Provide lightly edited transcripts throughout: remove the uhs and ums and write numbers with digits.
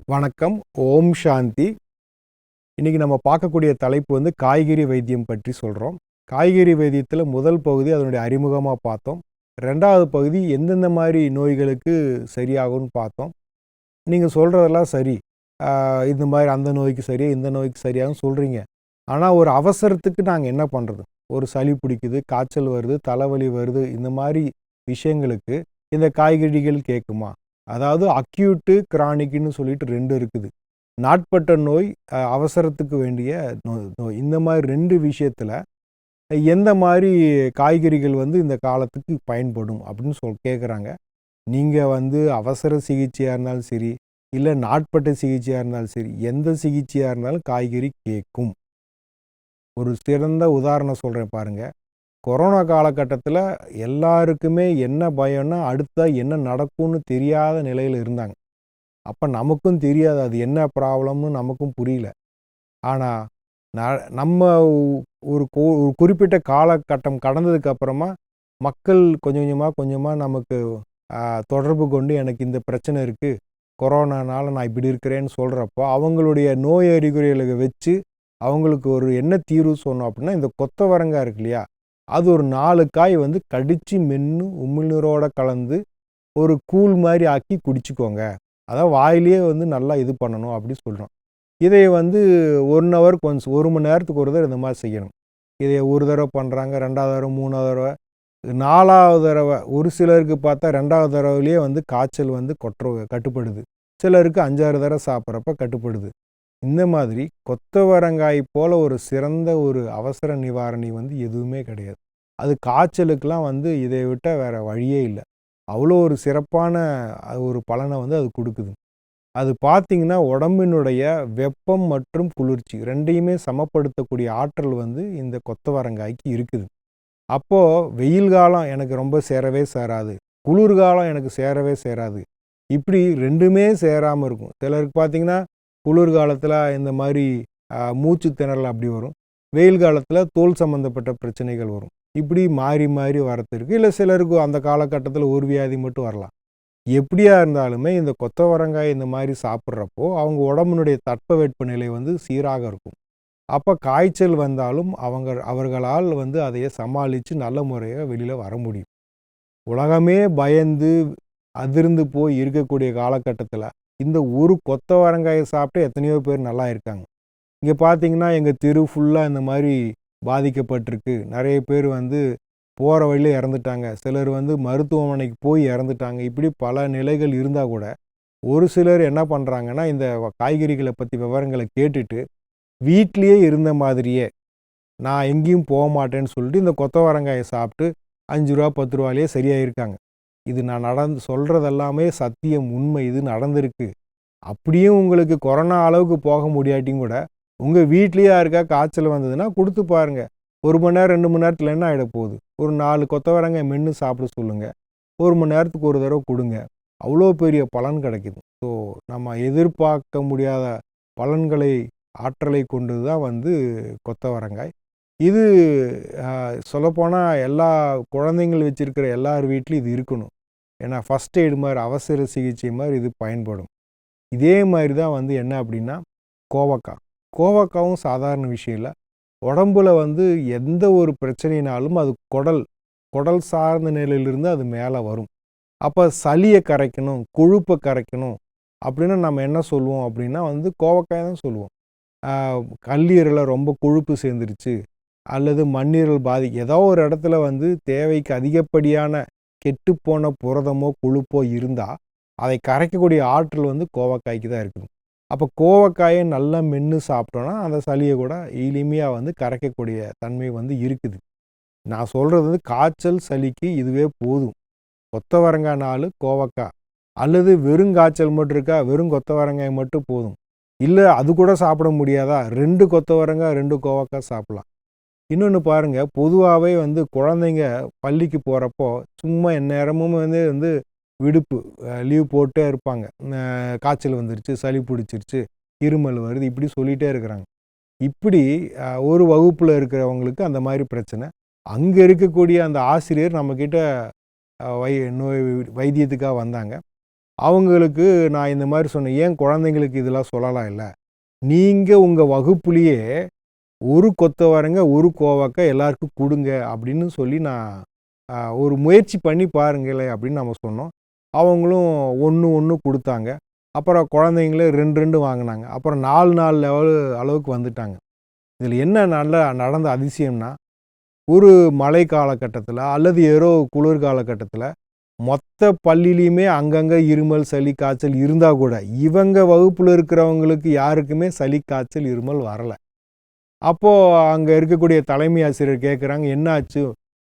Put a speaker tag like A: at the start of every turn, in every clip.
A: வணக்கம். ஓம் சாந்தி. இன்றைக்கி நம்ம பார்க்கக்கூடிய தலைப்பு வந்து காய்கறி வைத்தியம் பற்றி சொல்கிறோம். காய்கறி வைத்தியத்தில் முதல் பகுதி அதனுடைய அறிமுகமாக பார்த்தோம். ரெண்டாவது பகுதி எந்தெந்த மாதிரி நோய்களுக்கு சரியாகும்னு பார்த்தோம். நீங்கள் சொல்கிறதெல்லாம் சரி, இந்த மாதிரி அந்த நோய்க்கு சரி, இந்த நோய்க்கு சரியாகும்னு சொல்கிறீங்க. ஆனால் ஒரு அவசரத்துக்கு நாங்கள் என்ன பண்ணுறது? ஒரு சளி பிடிக்குது, காய்ச்சல் வருது, தலைவலி வருது, இந்த மாதிரி விஷயங்களுக்கு இந்த காய்கறிகள் கேட்குமா? அதாவது அக்யூட்டு, கிரானிக்னு சொல்லிட்டு 2 இருக்குது. நாட்பட்ட நோய், அவசரத்துக்கு வேண்டிய நோய். இந்த மாதிரி 2 விஷயத்தில் எந்த மாதிரி காய்கறிகள் வந்து இந்த காலத்துக்கு பயன்படும் அப்படின்னு கேட்குறாங்க. நீங்கள் வந்து அவசர சிகிச்சையாக இருந்தாலும் சரி, இல்லை நாட்பட்ட சிகிச்சையாக இருந்தாலும் சரி, எந்த சிகிச்சையாக இருந்தாலும் காய்கறி கேட்கும். ஒரு சிறந்த உதாரணம் சொல்கிறேன் பாருங்கள். கொரோனா காலகட்டத்தில் எல்லாருக்குமே என்ன பயம்னா அடுத்ததாக என்ன நடக்கும்னு தெரியாத நிலையில் இருந்தாங்க. அப்போ நமக்கும் தெரியாது அது என்ன ப்ராப்ளம்னு நமக்கும் புரியல. ஆனால் நம்ம ஒரு குறிப்பிட்ட காலகட்டம் கடந்ததுக்கப்புறமா மக்கள் கொஞ்சம் கொஞ்சமாக நமக்கு தொடர்பு கொண்டு எனக்கு இந்த பிரச்சனை இருக்குது, கொரோனானால் நான் இப்படி இருக்கிறேன்னு சொல்கிறப்போ அவங்களுடைய நோய் அறிகுறிகளை வச்சு அவங்களுக்கு ஒரு என்ன தீர்வு சொன்னோம் அப்படின்னா, இந்த கொத்தவரங்காய் இருக்கு இல்லையா, அது ஒரு 4 காய் வந்து கடித்து மென்று உமிழ்நீரோட கலந்து ஒரு கூழ் மாதிரி ஆக்கி குடிச்சிக்கோங்க. அதாவது வாயிலேயே வந்து நல்லா இது பண்ணணும் அப்படின்னு சொல்கிறோம். இதை வந்து 1 ஹவருக்கு ஒன்ஸ், 1 மணி நேரத்துக்கு ஒரு தடவை இந்த மாதிரி செய்யணும். இதை ஒரு தடவை பண்ணுறாங்க, 2வது தடவை, 3வது தடவை, 4வது தடவை. ஒரு சிலருக்கு பார்த்தா 2வது தடவையிலேயே வந்து காய்ச்சல் வந்து கட்டுப்படுது. சிலருக்கு 5-6 தடவை சாப்பிட்றப்ப கட்டுப்படுது. இந்த மாதிரி கொத்தவரங்காய் போல் ஒரு சிறந்த ஒரு அவசர நிவாரணி வந்து எதுவுமே கிடையாது. அது காய்ச்சலுக்கெலாம் வந்து இதை விட்டால் வேறு வழியே இல்லை. அவ்வளோ ஒரு சிறப்பான ஒரு பலனை வந்து அது கொடுக்குது. அது பார்த்திங்கன்னா உடம்பினுடைய வெப்பம் மற்றும் குளிர்ச்சி 2யுமே சமப்படுத்தக்கூடிய ஆற்றல் வந்து இந்த கொத்தவரங்காய்க்கு இருக்குது. அப்போது வெயில் காலம் எனக்கு ரொம்ப சேரவே சேராது, குளிர்காலம் எனக்கு சேரவே சேராது, இப்படி 2மே சேராமல் இருக்கும். சிலருக்கு பார்த்திங்கன்னா குளிர்காலத்தில் இந்த மாதிரி மூச்சு திணறல் அப்படி வரும், வெயில் காலத்தில் தோல் சம்மந்தப்பட்ட பிரச்சனைகள் வரும். இப்படி மாறி மாறி வரத்திருக்கு. இல்லை சிலருக்கு அந்த காலகட்டத்தில் ஒரு வியாதி மட்டும் வரலாம். எப்படியா இருந்தாலுமே இந்த கொத்தவரங்காய் இந்த மாதிரி சாப்பிட்றப்போ அவங்க உடம்புனுடைய தட்பவெட்ப நிலை வந்து சீராக இருக்கும். அப்போ காய்ச்சல் வந்தாலும் அவர்களால் வந்து அதையே சமாளித்து நல்ல முறையாக வெளியில் வர முடியும். உலகமே பயந்து அதிர்ந்து போய் இருக்கக்கூடிய காலகட்டத்தில் இந்த ஒரு கொத்தவரங்காயை சாப்பிட்டு எத்தனையோ பேர் நல்லா இருக்காங்க. இங்கே பார்த்தீங்கன்னா எங்கள் தெரு ஃபுல்லாக இந்த மாதிரி பாதிக்கப்பட்டிருக்கு. நிறைய பேர் வந்து போகிற வழியில் இறந்துட்டாங்க, சிலர் வந்து மருத்துவமனைக்கு போய் இறந்துட்டாங்க. இப்படி பல நிலைகள் இருந்தால் கூட ஒரு சிலர் என்ன பண்ணுறாங்கன்னா, இந்த காய்கறிகளை பற்றி விவரங்களை கேட்டுட்டு வீட்லேயே இருந்த மாதிரியே நான் எங்கேயும் போக மாட்டேன்னு சொல்லிட்டு இந்த கொத்தவரங்காயை சாப்பிட்டு 5 ரூபா 10 ரூபாயிலேயே சரியாயிருக்காங்க. இது நான் சொல்கிறதெல்லாமே சத்தியம், உண்மை, இது நடந்திருக்கு. அப்படியும் உங்களுக்கு கொரோனா அளவுக்கு போக முடியாட்டியும் கூட உங்கள் வீட்லேயே யாருக்கா காய்ச்சல் வந்ததுன்னா கொடுத்து பாருங்கள். 1 மணி நேரம் 2 மணி நேரத்தில் என்ன ஆகிட போகுது? ஒரு 4 கொத்தவரங்காய் மென்று சாப்பிட சொல்லுங்கள். 1 மணி நேரத்துக்கு ஒரு தடவை கொடுங்க. அவ்வளோ பெரிய பலன் கிடைக்குது. ஸோ நம்ம எதிர்பார்க்க முடியாத பலன்களை, ஆற்றலை கொண்டு தான் வந்து கொத்தவரங்காய். இது சொல்லப்போனால் எல்லா குழந்தைங்கள் வச்சுருக்கிற எல்லார் வீட்லேயும் இது இருக்கணும். ஏன்னா ஃபஸ்ட் எய்டு மாதிரி, அவசர சிகிச்சை மாதிரி இது பயன்படும். இதே மாதிரி தான் வந்து என்ன அப்படின்னா கோவக்காய். கோவக்காவும் சாதாரண விஷயம் இல்லை. உடம்புல வந்து எந்த ஒரு பிரச்சனைனாலும் அது குடல் சார்ந்த நிலையிலிருந்து அது மேலே வரும். அப்போ சளியை கரைக்கணும், கொழுப்பை கரைக்கணும் அப்படின்னா நம்ம என்ன சொல்லுவோம் அப்படின்னா வந்து கோவக்காய் தான் சொல்லுவோம். கல்லீரலில் ரொம்ப கொழுப்பு சேர்ந்துருச்சு அல்லது மண்ணீரல் ஏதோ ஒரு இடத்துல வந்து தேவைக்கு அதிகப்படியான கெட்டுப்போன புரதமோ கொழுப்போ இருந்தால் அதை கரைக்கக்கூடிய ஆற்றல் வந்து கோவக்காய்க்கு தான் இருக்குது. அப்போ கோவக்காயை நல்லா மென்று சாப்பிட்டோன்னா அந்த சளியை கூட எளிமையாக வந்து கரைக்கக்கூடிய தன்மை வந்து இருக்குது. நான் சொல்கிறது வந்து காய்ச்சல் சளிக்கு இதுவே போதும். கொத்தவரங்காய் 4, கோவக்காய், அல்லது வெறும் காய்ச்சல் மட்டும் இருக்கா, வெறும் கொத்தவரங்காய் மட்டும் போதும். இல்லை அது கூட சாப்பிட முடியாதா, 2 கொத்தவரங்காய் 2 கோவக்காய் சாப்பிட்லாம். இன்னொன்று பாருங்கள், பொதுவாகவே வந்து குழந்தைங்க பள்ளிக்கு போகிறப்போ சும்மா எந்நேரமும் வந்து விடுப்பு லீவ் போட்டே இருப்பாங்க. காய்ச்சல் வந்துருச்சு, சளி பிடிச்சிருச்சு, இருமல் வருது, இப்படி சொல்லிகிட்டே இருக்கிறாங்க. இப்படி ஒரு வகுப்பில் இருக்கிறவங்களுக்கு அந்த மாதிரி பிரச்சனை. அங்கே இருக்கக்கூடிய அந்த ஆசிரியர் நம்மக்கிட்ட வைத்தியத்துக்காக வந்தாங்க. அவங்களுக்கு நான் இந்த மாதிரி சொன்னேன், ஏன் குழந்தைங்களுக்கு இதெல்லாம் சொல்லலாம் இல்லை, நீங்கள் உங்கள் வகுப்புலேயே ஒரு கொத்தவரங்க ஒரு கோவக்காய் எல்லாருக்கும் கொடுங்க அப்படின்னு சொல்லி நான் ஒரு முயற்சி பண்ணி பாருங்களேன் அப்படின்னு நம்ம சொன்னோம். அவங்களும் ஒன்று ஒன்று கொடுத்தாங்க. அப்புறம் குழந்தைங்களே 2 வாங்கினாங்க. அப்புறம் 4 லெவல் அளவுக்கு வந்துட்டாங்க. இதில் என்ன நல்லா நடந்த அதிசயம்னா, ஒரு மழை காலகட்டத்தில் அல்லது ஏதோ குளிர் காலகட்டத்தில் மொத்த பள்ளியிலையுமே அங்கங்கே இருமல் சளி காய்ச்சல் இருந்தால் கூட இவங்க வகுப்பில் இருக்கிறவங்களுக்கு யாருக்குமே சளி காய்ச்சல் இருமல் வரலை. அப்போது அங்கே இருக்கக்கூடிய தலைமை ஆசிரியர் கேட்குறாங்க, என்ன ஆச்சு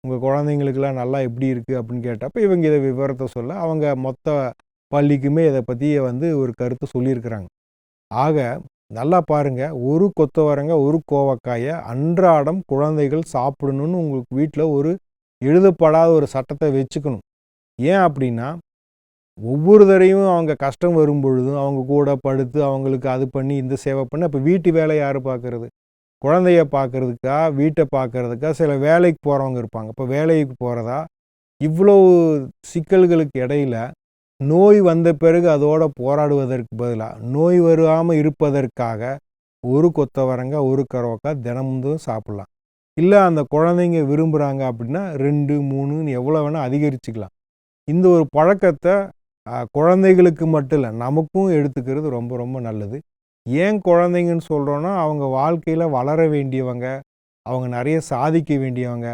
A: உங்கள் குழந்தைங்களுக்கெல்லாம் நல்லா எப்படி இருக்குது அப்படின்னு கேட்டப்போ இவங்க இதை விவரத்தை சொல்ல அவங்க மொத்த பள்ளிக்குமே இதை பற்றி ஒரு கருத்து சொல்லியிருக்கிறாங்க. ஆக நல்லா பாருங்கள், ஒரு கொத்தவரங்க ஒரு கோவக்காயை அன்றாடம் குழந்தைகள் சாப்பிடணும்னு உங்களுக்கு வீட்டில் ஒரு எழுதப்படாத ஒரு சட்டத்தை வச்சுக்கணும். ஏன் அப்படின்னா, ஒவ்வொரு தடையும் அவங்க கஷ்டம் வரும் பொழுதும் அவங்க கூட படுத்து அவங்களுக்கு அது பண்ணி இந்த சேவை பண்ணி அப்போ வீட்டு வேலை யார் பார்க்குறது? குழந்தைய பார்க்குறதுக்கா வீட்டை பார்க்குறதுக்கா சில வேலைக்கு போகிறவங்க இருப்பாங்க. இப்போ வேலைக்கு போகிறதா இவ்வளோ சிக்கல்களுக்கு இடையில் நோய் வந்த பிறகு அதோடு போராடுவதற்கு பதிலாக நோய் வராமல் இருப்பதற்காக ஒரு கொத்தவரங்க ஒரு கருவக்காய் தினமும் சாப்பிட்லாம். இல்லை அந்த குழந்தைங்க விரும்புகிறாங்க அப்படின்னா 2, 3 எவ்வளோ வேணால் அதிகரிச்சுக்கலாம். இந்த ஒரு பழக்கத்தை குழந்தைகளுக்கு மட்டும் இல்லை நமக்கும் எடுத்துக்கிறது ரொம்ப ரொம்ப நல்லது. ஏன் குழந்தைங்கன்னு சொல்கிறோன்னா, அவங்க வாழ்க்கையில் வளர வேண்டியவங்க, அவங்க நிறைய சாதிக்க வேண்டியவங்க.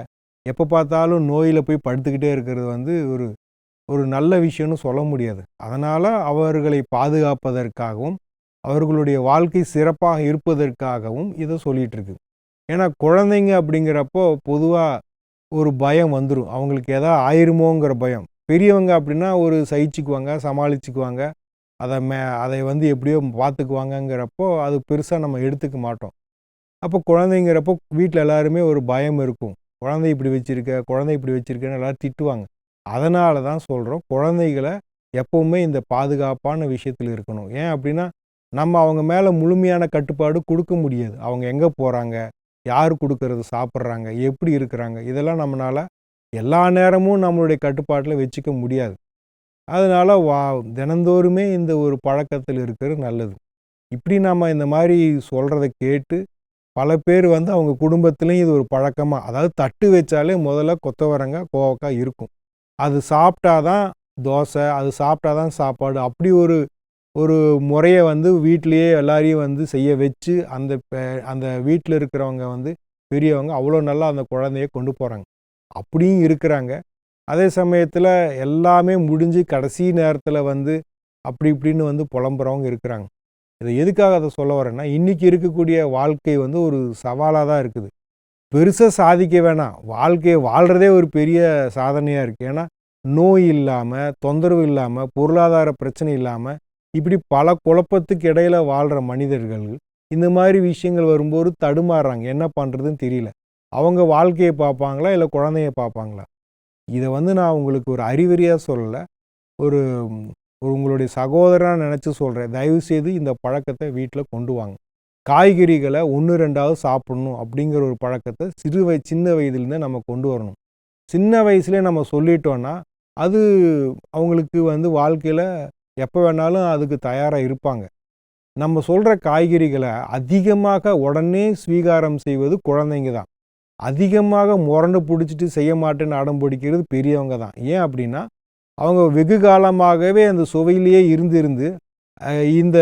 A: எப்போ பார்த்தாலும் நோயில் போய் படுத்துக்கிட்டே இருக்கிறது ஒரு ஒரு நல்ல விஷயம்னு சொல்ல முடியாது. அதனால் அவர்களை பாதுகாப்பதற்காகவும் அவர்களுடைய வாழ்க்கை சிறப்பாக இருப்பதற்காகவும் இதை சொல்லிகிட்ருக்கு. ஏன்னா குழந்தைங்க அப்படிங்கிறப்போ பொதுவாக ஒரு பயம் வந்துடும், அவங்களுக்கு எதாவது ஆயிருமோங்கிற பயம். பெரியவங்க அப்படின்னா ஒரு சகிச்சுக்குவாங்க, சமாளிச்சுக்குவாங்க, அதை எப்படியோ பார்த்துக்குவாங்கங்கிறப்போ அது பெருசாக நம்ம எடுத்துக்க மாட்டோம். அப்போ குழந்தைங்கிறப்போ வீட்டில் எல்லாருமே ஒரு பயம் இருக்கும். குழந்தை இப்படி வச்சுருக்கேன்னு எல்லோரும் திட்டுவாங்க. அதனால தான் சொல்கிறோம், குழந்தைகளை எப்போவுமே இந்த பாதுகாப்பான விஷயத்தில் இருக்கணும். ஏன் அப்படின்னா, நம்ம அவங்க மேலே முழுமையான கட்டுப்பாடு கொடுக்க முடியாது. அவங்க எங்கே போகிறாங்க, யார் கொடுக்கறது சாப்பிட்றாங்க, எப்படி இருக்கிறாங்க, இதெல்லாம் நம்மளால் எல்லா நேரமும் நம்மளுடைய கட்டுப்பாட்டில் வச்சுக்க முடியாது. அதனால் தினந்தோறுமே இந்த ஒரு பழக்கத்தில் இருக்கிறது நல்லது. இப்படி நம்ம இந்த மாதிரி சொல்கிறத கேட்டு பல பேர் அவங்க குடும்பத்துலேயும் இது ஒரு பழக்கமாக, அதாவது தட்டு வச்சாலே முதல்ல கொத்தவரங்காய் கோவக்காய் இருக்கும். அது சாப்பிட்டா தான் தோசை, அது சாப்பிட்டா தான் சாப்பாடு, அப்படி ஒரு ஒரு முறையை வீட்டிலையே எல்லாரையும் செய்ய வச்சு அந்த வீட்டில் இருக்கிறவங்க பெரியவங்க அவ்வளோ நல்லா அந்த குழந்தைய கொண்டு போகிறாங்க. அப்படியும் இருக்கிறாங்க. அதே சமயத்தில் எல்லாமே முடிஞ்சு கடைசி நேரத்தில் அப்படி இப்படின்னு புலம்புறவங்க இருக்கிறாங்க. இதை எதுக்காக அதை சொல்ல வரேன்னா, இன்றைக்கி இருக்கக்கூடிய வாழ்க்கை ஒரு சவாலாக தான் இருக்குது. பெருசாக சாதிக்க வேணாம், வாழ்க்கையை வாழ்கிறதே ஒரு பெரிய சாதனையாக இருக்குது. ஏன்னா நோய் இல்லாமல், தொந்தரவு இல்லாமல், பொருளாதார பிரச்சனை இல்லாமல், இப்படி பல குழப்பத்துக்கு இடையில் வாழ்கிற மனிதர்கள் இந்த மாதிரி விஷயங்கள் வரும்போது தடுமாறுறாங்க. என்ன பண்ணுறதுன்னு தெரியல. அவங்க வாழ்க்கையை பார்ப்பாங்களா இல்லை குழந்தைய பார்ப்பாங்களா? இதை நான் உங்களுக்கு ஒரு அறிகுறியாக சொல்லலை, ஒரு உங்களுடைய சகோதரனாக நினச்சி சொல்கிறேன். தயவுசெய்து இந்த பழக்கத்தை வீட்டில் கொண்டு வாங்க. காய்கறிகளை 1, 2 சாப்பிட்ணும் அப்படிங்கிற ஒரு பழக்கத்தை சின்ன வயதிலேருந்தே நம்ம கொண்டு வரணும். சின்ன வயசுலேயே நம்ம சொல்லிட்டோன்னா அது அவங்களுக்கு வாழ்க்கையில் எப்போ வேணாலும் அதுக்கு தயாராக இருப்பாங்க. நம்ம சொல்கிற காய்கறிகளை அதிகமாக உடனே ஸ்வீகாரம் செய்வது குழந்தைங்க தான். அதிகமாக முரண்டு பிடிச்சிட்டு செய்ய மாட்டேன்னு அடம் பிடிக்கிறது பெரியவங்க தான். ஏன் அப்படின்னா, அவங்க வெகு காலமாகவே அந்த சுவையிலேயே இருந்து இந்த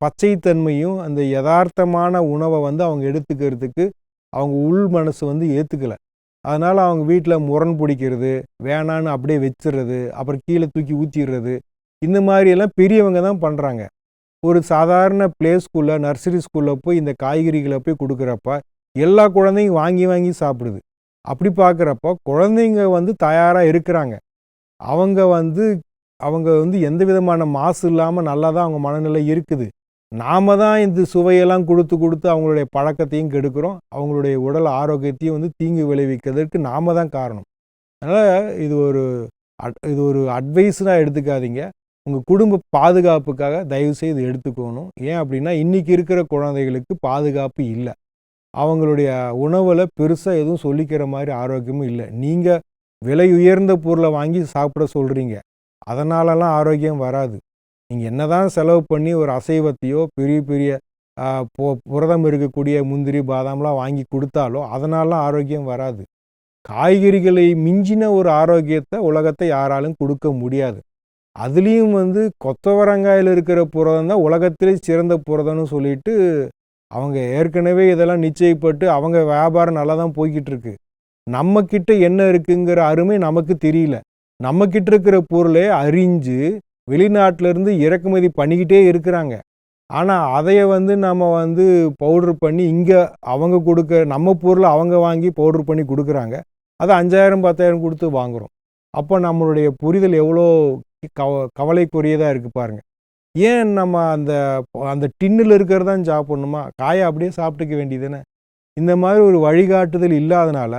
A: பச்சைத்தன்மையும் அந்த யதார்த்தமான உணவை அவங்க எடுத்துக்கிறதுக்கு அவங்க உள் மனசு ஏற்றுக்கலை. அதனால் அவங்க வீட்டில் முரண் பிடிக்கிறது, வேணான்னு அப்படியே வச்சிடுறது, அப்புறம் கீழே தூக்கி ஊற்றிடுறது, இந்த மாதிரியெல்லாம் பெரியவங்க தான் பண்ணுறாங்க. ஒரு சாதாரண ப்ளே ஸ்கூலில், நர்சரி ஸ்கூலில் போய் இந்த காய்கறிகளை போய் கொடுக்குறப்ப எல்லா குழந்தைங்க வாங்கி வாங்கி சாப்பிடுது. அப்படி பார்க்குறப்போ குழந்தைங்க தயாராக இருக்கிறாங்க. அவங்க அவங்க எந்த விதமான மாசு இல்லாமல் நல்லா தான் அவங்க மனநிலை இருக்குது. நாம தான் இந்த சுவையெல்லாம் கொடுத்து அவங்களுடைய பழக்கத்தையும் கெடுக்கிறோம், அவங்களுடைய உடல் ஆரோக்கியத்தையும் தீங்கு விளைவிக்கிறதுக்கு நாம தான் காரணம். அதனால் இது ஒரு அட்வைஸாக எடுத்துக்காதீங்க. உங்கள் குடும்ப பாதுகாப்புக்காக தயவுசெய்து எடுத்துக்கணும். ஏன் அப்படின்னா, இன்றைக்கி இருக்கிற குழந்தைகளுக்கு பாதுகாப்பு இல்லை. அவங்களுடைய உணவில் பெருசாக எதுவும் சொல்லிக்கிற மாதிரி ஆரோக்கியமும் இல்லை. நீங்கள் விலை உயர்ந்த பொருளை வாங்கி சாப்பிட சொல்கிறீங்க, அதனாலலாம் ஆரோக்கியம் வராது. நீங்கள் என்னதான் செலவு பண்ணி ஒரு அசைவத்தையோ பெரிய பெரிய புரதம் இருக்கக்கூடிய முந்திரி பாதாம்லாம் வாங்கி கொடுத்தாலோ அதனாலாம் ஆரோக்கியம் வராது. காய்கறிகளை மிஞ்சின ஒரு ஆரோக்கியத்தை உலகத்தை யாராலும் கொடுக்க முடியாது. அதுலேயும் கொத்தவரங்காயில் இருக்கிற புரதம் தான் உலகத்திலே சிறந்த புரதம்னு சொல்லிட்டு அவங்க ஏற்கனவே இதெல்லாம் நிச்சயப்பட்டு அவங்க வியாபாரம் நல்லா தான் போய்கிட்டு இருக்கு. நம்மக்கிட்ட என்ன இருக்குங்கிற அருமை நமக்கு தெரியல. நம்மக்கிட்ட இருக்கிற பொருளை அறிஞ்சு வெளிநாட்டிலேருந்து இறக்குமதி பண்ணிக்கிட்டே இருக்கிறாங்க. ஆனால் அதைய நம்ம பவுட்ரு பண்ணி இங்கே அவங்க கொடுக்க நம்ம பொருளை அவங்க வாங்கி பவுட்ரு பண்ணி கொடுக்குறாங்க. அதை 5000 10,000 கொடுத்து வாங்குகிறோம். அப்போ நம்மளுடைய புரிதல் எவ்வளோ கவலைக்குரியதாக இருக்குது பாருங்கள். ஏன் நம்ம அந்த அந்த டின்னில் இருக்கிறதான் சாப்பிட்ணுமா? காயை அப்படியே சாப்பிட்டுக்க வேண்டியதுன்னு. இந்த மாதிரி ஒரு வழிகாட்டுதல் இல்லாதனால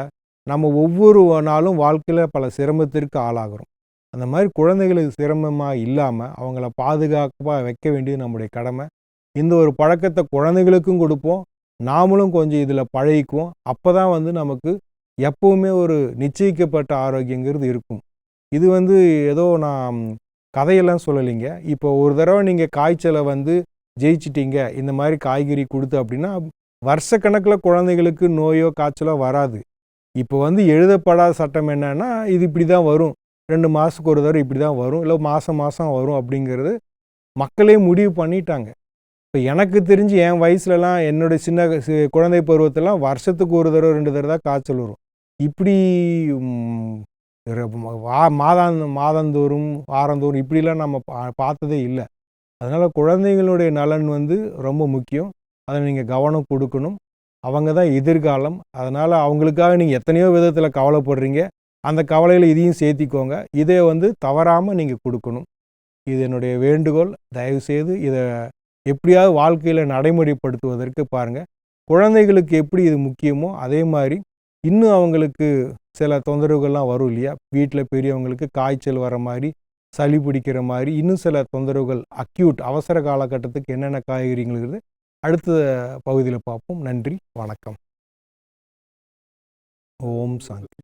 A: நம்ம ஒவ்வொரு நாளும் வாழ்க்கையில் பல சிரமத்திற்கு ஆளாகிறோம். அந்த மாதிரி குழந்தைகளுக்கு சிரமமாக இல்லாமல் அவங்கள பாதுகாப்பாக வைக்க வேண்டியது நம்முடைய கடமை. இந்த ஒரு பழக்கத்தை குழந்தைகளுக்கும் கொடுப்போம், நாமளும் கொஞ்சம் இதில் பழகிக்குவோம். அப்போ தான் நமக்கு எப்போவுமே ஒரு நிச்சயிக்கப்பட்ட ஆரோக்கியங்கிறது இருக்கும். இது ஏதோ நான் கதையெல்லாம் சொல்லலைங்க. இப்போ ஒரு தடவை நீங்கள் காய்ச்சலை ஜெயிச்சிட்டிங்க இந்த மாதிரி காய்கறி கொடுத்து அப்படின்னா வருஷக்கணக்கில் குழந்தைகளுக்கு நோயோ காய்ச்சலோ வராது. இப்போ எழுதப்படாத சட்டம் என்னன்னா இது இப்படி தான் வரும், 2 மாதத்துக்கு ஒரு தடவை இப்படி தான் வரும், இல்லை மாதம் மாதம் வரும் அப்படிங்கிறது மக்களே முடிவு பண்ணிட்டாங்க. இப்போ எனக்கு தெரிஞ்சு என் வயசுலலாம் என்னுடைய சின்ன குழந்தை பருவத்தெல்லாம் வருஷத்துக்கு ஒரு தடவை 2 தடவை தான் காய்ச்சல் வரும். இப்படி மாதந்தோறும் வாரந்தோறும் இப்படிலாம் நம்ம பார்த்ததே இல்லை. அதனால் குழந்தைங்களுடைய நலன் ரொம்ப முக்கியம். அதை நீங்கள் கவனம் கொடுக்கணும். அவங்க தான் எதிர்காலம். அதனால் அவங்களுக்காக நீங்கள் எத்தனையோ விதத்தில் கவலைப்படுறீங்க. அந்த கவலையில் இதையும் சேர்த்திக்கோங்க. இதை தவறாமல் நீங்கள் கொடுக்கணும். இது என்னுடைய வேண்டுகோள். தயவுசெய்து இதை எப்படியாவது வாழ்க்கையில் நடைமுறைப்படுத்துவதற்கு பாருங்கள். குழந்தைகளுக்கு எப்படி இது முக்கியமோ அதே மாதிரி இன்னும் அவங்களுக்கு சில தொந்தரவுகள்லாம் வரும் இல்லையா? வீட்டில் பெரியவங்களுக்கு காய்ச்சல் வர மாதிரி, சளி பிடிக்கிற மாதிரி, இன்னும் சில தொந்தரவுகள் அக்யூட் அவசர காலகட்டத்துக்கு என்னென்ன காய்கறிங்கிறது அடுத்த பகுதியில் பார்ப்போம். நன்றி, வணக்கம். ஓம் சாந்தி.